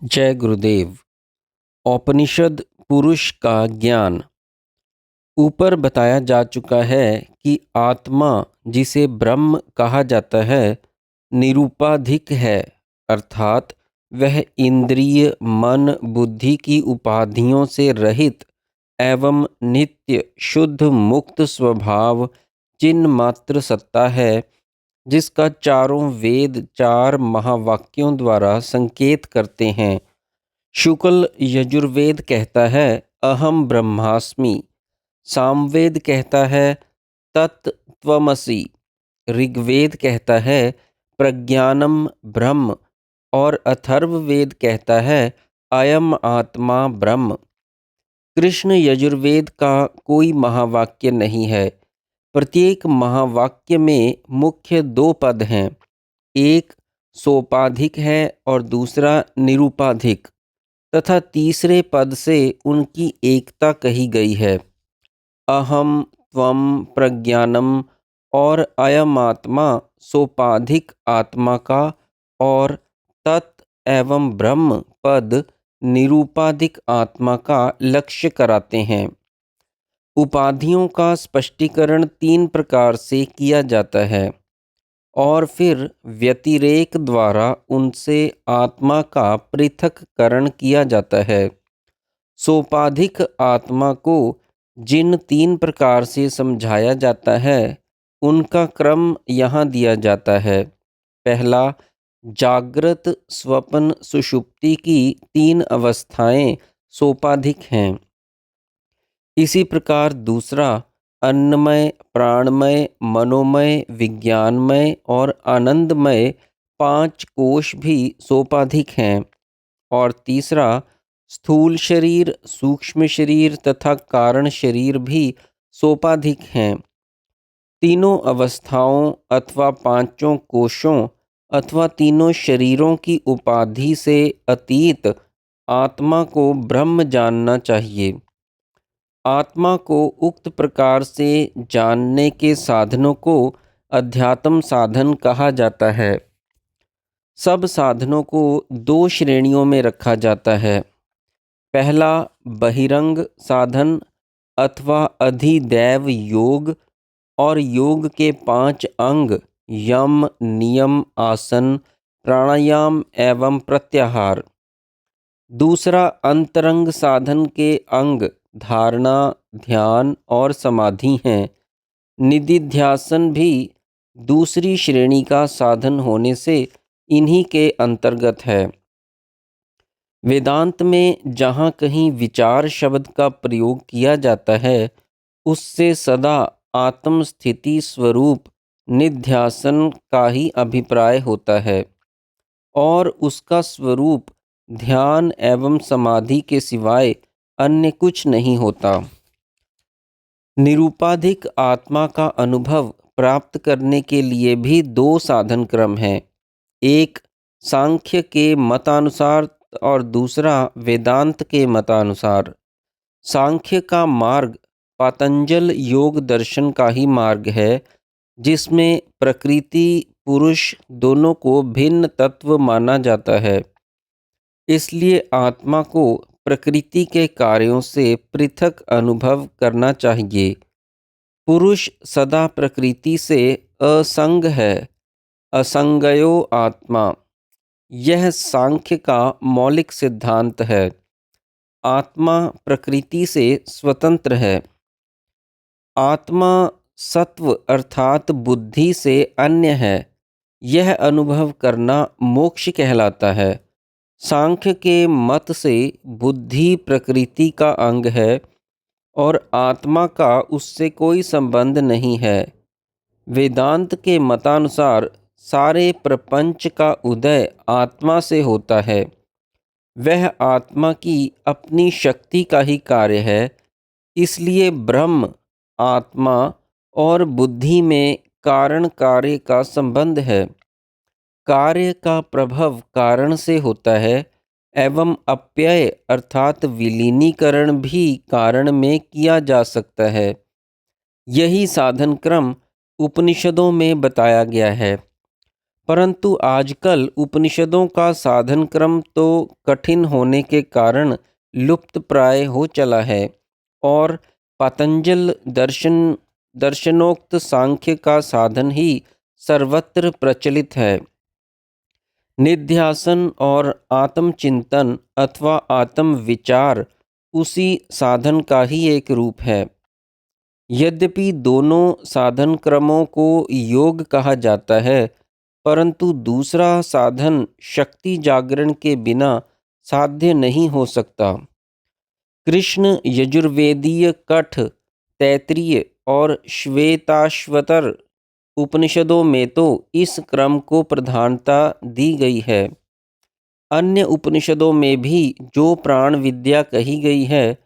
जय गुरुदेव। उपनिषद पुरुष का ज्ञान। ऊपर बताया जा चुका है कि आत्मा, जिसे ब्रह्म कहा जाता है, निरूपाधिक है, अर्थात वह इंद्रिय मन बुद्धि की उपाधियों से रहित एवं नित्य शुद्ध मुक्त स्वभाव चिन्ह मात्र सत्ता है, जिसका चारों वेद चार महावाक्यों द्वारा संकेत करते हैं। शुक्ल यजुर्वेद कहता है अहम ब्रह्मास्मि, सामवेद कहता है तत्त्वमसि, ऋग्वेद कहता है प्रज्ञानम ब्रह्म और अथर्ववेद कहता है अयम आत्मा ब्रह्म। कृष्ण यजुर्वेद का कोई महावाक्य नहीं है। प्रत्येक महावाक्य में मुख्य दो पद हैं, एक सोपाधिक है और दूसरा निरूपाधिक, तथा तीसरे पद से उनकी एकता कही गई है। अहम त्वम प्रज्ञानम और अयमात्मा सोपाधिक आत्मा का और तत् एवं ब्रह्म पद निरूपाधिक आत्मा का लक्ष्य कराते हैं। उपाधियों का स्पष्टीकरण तीन प्रकार से किया जाता है और फिर व्यतिरेक द्वारा उनसे आत्मा का पृथक्करण किया जाता है। सोपाधिक आत्मा को जिन तीन प्रकार से समझाया जाता है, उनका क्रम यहाँ दिया जाता है। पहला, जागृत स्वप्न सुषुप्ति की तीन अवस्थाएं सोपाधिक हैं। इसी प्रकार दूसरा, अन्नमय प्राणमय मनोमय विज्ञानमय और आनंदमय पांच कोश भी सोपाधिक हैं। और तीसरा, स्थूल शरीर सूक्ष्म शरीर तथा कारण शरीर भी सोपाधिक हैं। तीनों अवस्थाओं अथवा पांचों कोशों अथवा तीनों शरीरों की उपाधि से अतीत आत्मा को ब्रह्म जानना चाहिए। आत्मा को उक्त प्रकार से जानने के साधनों को अध्यात्म साधन कहा जाता है। सब साधनों को दो श्रेणियों में रखा जाता है। पहला, बहिरंग साधन अथवा अधिदैव योग और योग के पांच अंग यम नियम आसन प्राणायाम एवं प्रत्याहार। दूसरा, अंतरंग साधन के अंग धारणा ध्यान और समाधि हैं। निदिध्यासन भी दूसरी श्रेणी का साधन होने से इन्हीं के अंतर्गत है। वेदांत में जहाँ कहीं विचार शब्द का प्रयोग किया जाता है, उससे सदा आत्म स्थिति स्वरूप निध्यासन का ही अभिप्राय होता है और उसका स्वरूप ध्यान एवं समाधि के सिवाय अन्य कुछ नहीं होता। निरूपाधिक आत्मा का अनुभव प्राप्त करने के लिए भी दो साधन क्रम हैं, एक सांख्य के मतानुसार और दूसरा वेदांत के मतानुसार। सांख्य का मार्ग पातंजल योग दर्शन का ही मार्ग है, जिसमें प्रकृति पुरुष दोनों को भिन्न तत्व माना जाता है। इसलिए आत्मा को प्रकृति के कार्यों से पृथक अनुभव करना चाहिए। पुरुष सदा प्रकृति से असंग है, असंगयो आत्मा। यह सांख्य का मौलिक सिद्धांत है। आत्मा प्रकृति से स्वतंत्र है। आत्मा सत्व अर्थात बुद्धि से अन्य है। यह अनुभव करना मोक्ष कहलाता है। सांख्य के मत से बुद्धि प्रकृति का अंग है और आत्मा का उससे कोई संबंध नहीं है। वेदांत के मतानुसार सारे प्रपंच का उदय आत्मा से होता है। वह आत्मा की अपनी शक्ति का ही कार्य है। इसलिए ब्रह्म आत्मा और बुद्धि में कारण कार्य का संबंध है। कार्य का प्रभव कारण से होता है एवं अप्यय अर्थात विलीनीकरण भी कारण में किया जा सकता है। यही साधन क्रम उपनिषदों में बताया गया है। परंतु आजकल उपनिषदों का साधन क्रम तो कठिन होने के कारण लुप्त प्राय हो चला है और पतंजल दर्शनोक्त सांख्य का साधन ही सर्वत्र प्रचलित है। निध्यासन और आत्मचिंतन अथवा आत्म विचार उसी साधन का ही एक रूप है। यद्यपि दोनों साधन क्रमों को योग कहा जाता है, परंतु दूसरा साधन शक्ति जागरण के बिना साध्य नहीं हो सकता। कृष्ण यजुर्वेदीय कठ, तैत्तिरीय और श्वेताश्वतर उपनिषदों में तो इस क्रम को प्रधानता दी गई है। अन्य उपनिषदों में भी जो प्राण विद्या कही गई है,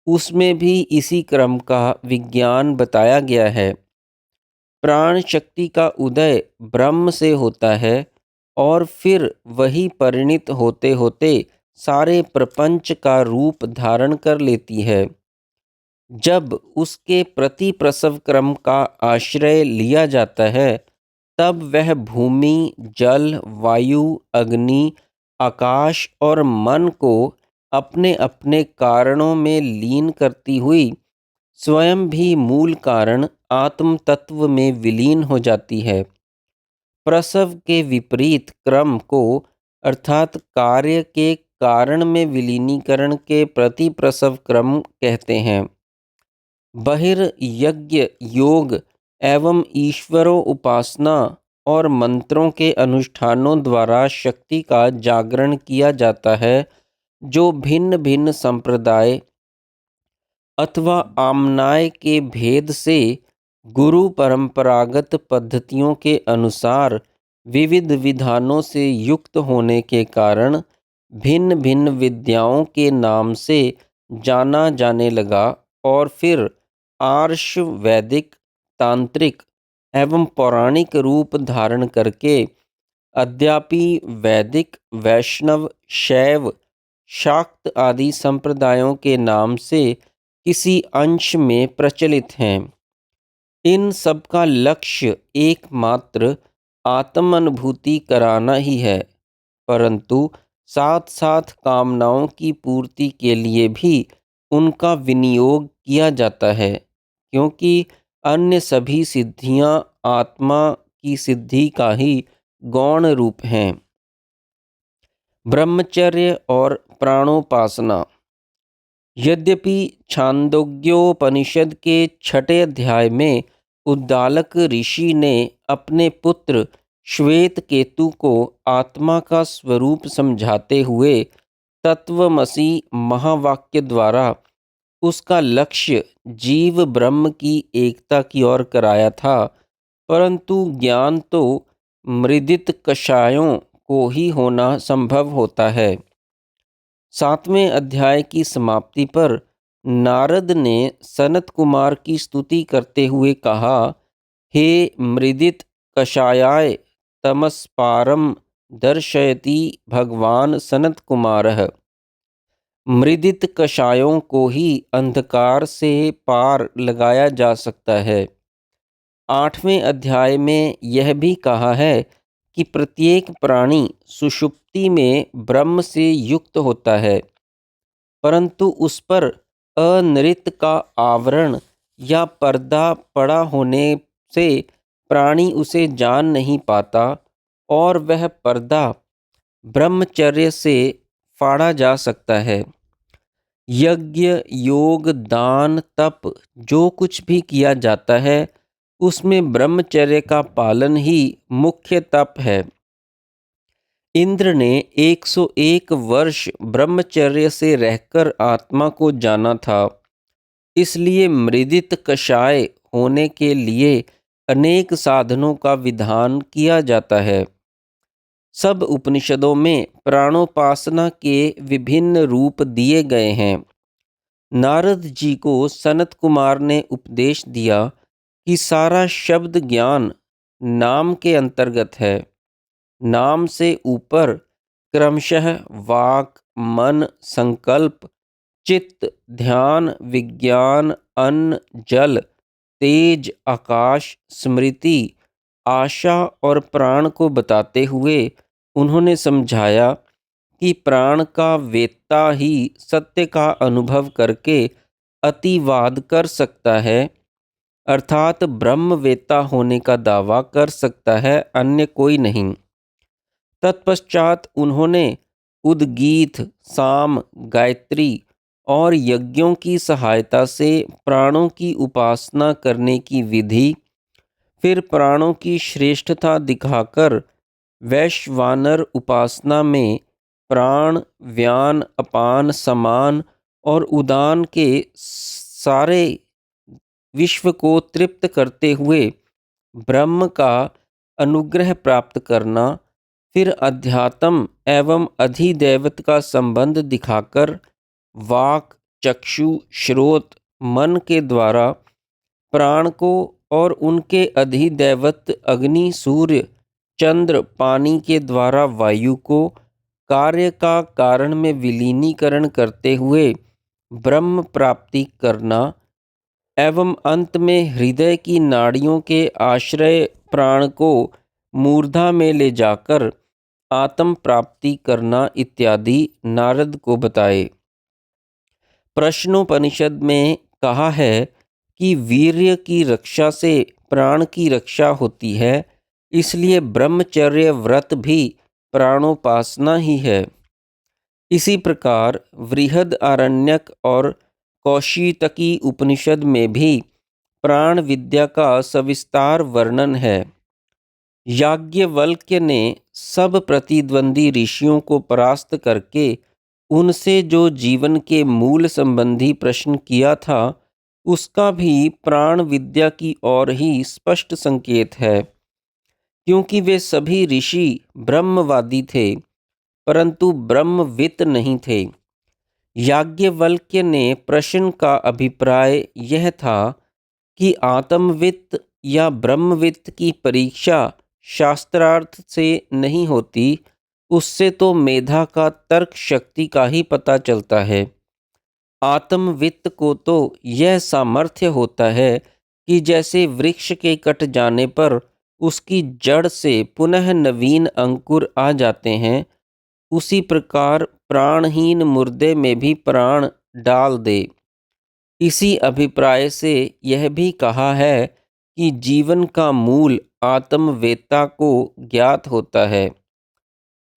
उसमें भी इसी क्रम का विज्ञान बताया गया है। प्राण शक्ति का उदय ब्रह्म से होता है और फिर वही परिणित होते होते सारे प्रपंच का रूप धारण कर लेती है। जब उसके प्रति प्रसव क्रम का आश्रय लिया जाता है, तब वह भूमि, जल, वायु, अग्नि, आकाश और मन को अपने अपने कारणों में लीन करती हुई स्वयं भी मूल कारण आत्म तत्व में विलीन हो जाती है। प्रसव के विपरीत क्रम को अर्थात कार्य के कारण में विलीनीकरण के प्रति प्रसव क्रम कहते हैं। बहिर्यज्ञ योग एवं ईश्वरों उपासना और मंत्रों के अनुष्ठानों द्वारा शक्ति का जागरण किया जाता है, जो भिन्न भिन्न संप्रदाय अथवा आमनाय के भेद से गुरु परंपरागत पद्धतियों के अनुसार विविध विधानों से युक्त होने के कारण भिन्न भिन्न विद्याओं के नाम से जाना जाने लगा और फिर आर्ष, वैदिक, तांत्रिक एवं पौराणिक रूप धारण करके अद्यापि वैदिक, वैष्णव, शैव, शाक्त आदि संप्रदायों के नाम से किसी अंश में प्रचलित हैं। इन सब का लक्ष्य एकमात्र आत्मानुभूति कराना ही है, परंतु साथ साथ कामनाओं की पूर्ति के लिए भी उनका विनियोग किया जाता है, क्योंकि अन्य सभी सिद्धियां आत्मा की सिद्धि का ही गौण रूप हैं। ब्रह्मचर्य और प्राणोपासना। यद्यपि छांदोग्योपनिषद के 6 अध्याय में उद्दालक ऋषि ने अपने पुत्र श्वेत केतु को आत्मा का स्वरूप समझाते हुए तत्वमसि महावाक्य द्वारा उसका लक्ष्य जीव ब्रह्म की एकता की ओर कराया था, परंतु ज्ञान तो मृदित कषायों को ही होना संभव होता है। 7वें अध्याय की समाप्ति पर नारद ने सनत कुमार की स्तुति करते हुए कहा, हे मृदित कषायाय तमस्पारम दर्शयति भगवान सनत कुमारः। मृदित कषायों को ही अंधकार से पार लगाया जा सकता है। 8वें अध्याय में यह भी कहा है कि प्रत्येक प्राणी सुषुप्ति में ब्रह्म से युक्त होता है, परंतु उस पर अनृत का आवरण या पर्दा पड़ा होने से प्राणी उसे जान नहीं पाता और वह पर्दा ब्रह्मचर्य से फाड़ा जा सकता है। यज्ञ, योग, दान, तप जो कुछ भी किया जाता है, उसमें ब्रह्मचर्य का पालन ही मुख्य तप है। इंद्र ने 101 वर्ष ब्रह्मचर्य से रहकर आत्मा को जाना था, इसलिए मृदित कषाय होने के लिए अनेक साधनों का विधान किया जाता है। सब उपनिषदों में प्राणोपासना के विभिन्न रूप दिए गए हैं। नारद जी को सनत कुमार ने उपदेश दिया कि सारा शब्द ज्ञान नाम के अंतर्गत है। नाम से ऊपर क्रमशः वाक, मन, संकल्प, चित्त, ध्यान, विज्ञान, अन्न, जल, तेज, आकाश, स्मृति आशा और प्राण को बताते हुए उन्होंने समझाया कि प्राण का वेत्ता ही सत्य का अनुभव करके अतिवाद कर सकता है, अर्थात ब्रह्मवेत्ता होने का दावा कर सकता है, अन्य कोई नहीं। तत्पश्चात उन्होंने उद्गीत, साम, गायत्री और यज्ञों की सहायता से प्राणों की उपासना करने की विधि, फिर प्राणों की श्रेष्ठता दिखाकर वैश्वानर उपासना में प्राण, व्यान, अपान, समान और उदान के सारे विश्व को तृप्त करते हुए ब्रह्म का अनुग्रह प्राप्त करना, फिर अध्यात्म एवं अधिदैवत का संबंध दिखाकर वाक, चक्षु, श्रोत, मन के द्वारा प्राण को और उनके अधिदैवत अग्नि, सूर्य, चंद्र, पानी के द्वारा वायु को कार्य का कारण में विलीनीकरण करते हुए ब्रह्म प्राप्ति करना एवं अंत में हृदय की नाड़ियों के आश्रय प्राण को मूर्धा में ले जाकर आत्म प्राप्ति करना इत्यादि नारद को बताए। प्रश्नोपनिषद में कहा है कि वीर्य की रक्षा से प्राण की रक्षा होती है, इसलिए ब्रह्मचर्य व्रत भी प्राणोपासना ही है। इसी प्रकार वृहद आरण्यक और कौशीतकी उपनिषद में भी प्राण विद्या का सविस्तार वर्णन है। याज्ञवल्क्य ने सब प्रतिद्वंदी ऋषियों को परास्त करके उनसे जो जीवन के मूल संबंधी प्रश्न किया था, उसका भी प्राण विद्या की ओर ही स्पष्ट संकेत है, क्योंकि वे सभी ऋषि ब्रह्मवादी थे, परंतु ब्रह्मवित् नहीं थे। याज्ञवल्क्य ने प्रश्न का अभिप्राय यह था कि आत्मवित् या ब्रह्मवित् की परीक्षा शास्त्रार्थ से नहीं होती, उससे तो मेधा का तर्क शक्ति का ही पता चलता है। आत्मवित्त को तो यह सामर्थ्य होता है कि जैसे वृक्ष के कट जाने पर उसकी जड़ से पुनः नवीन अंकुर आ जाते हैं, उसी प्रकार प्राणहीन मुर्दे में भी प्राण डाल दे। इसी अभिप्राय से यह भी कहा है कि जीवन का मूल आत्मवेत्ता को ज्ञात होता है।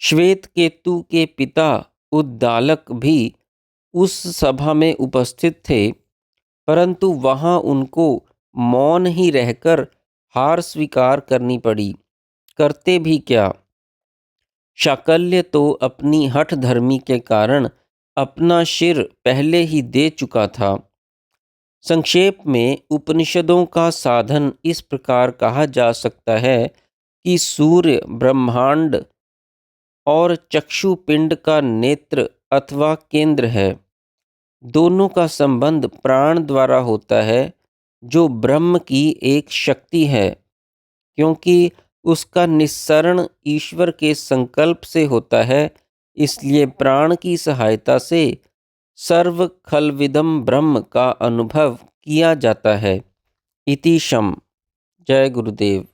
श्वेत केतु के पिता उद्दालक भी उस सभा में उपस्थित थे, परंतु वहां उनको मौन ही रहकर हार स्वीकार करनी पड़ी। करते भी क्या, शाकल्य तो अपनी हठधर्मी के कारण अपना सिर पहले ही दे चुका था। संक्षेप में उपनिषदों का साधन इस प्रकार कहा जा सकता है कि सूर्य ब्रह्मांड और चक्षु पिंड का नेत्र अथवा केंद्र है। दोनों का संबंध प्राण द्वारा होता है, जो ब्रह्म की एक शक्ति है, क्योंकि उसका निस्सरण ईश्वर के संकल्प से होता है। इसलिए प्राण की सहायता से सर्व खलविदम ब्रह्म का अनुभव किया जाता है। इति शम। जय गुरुदेव।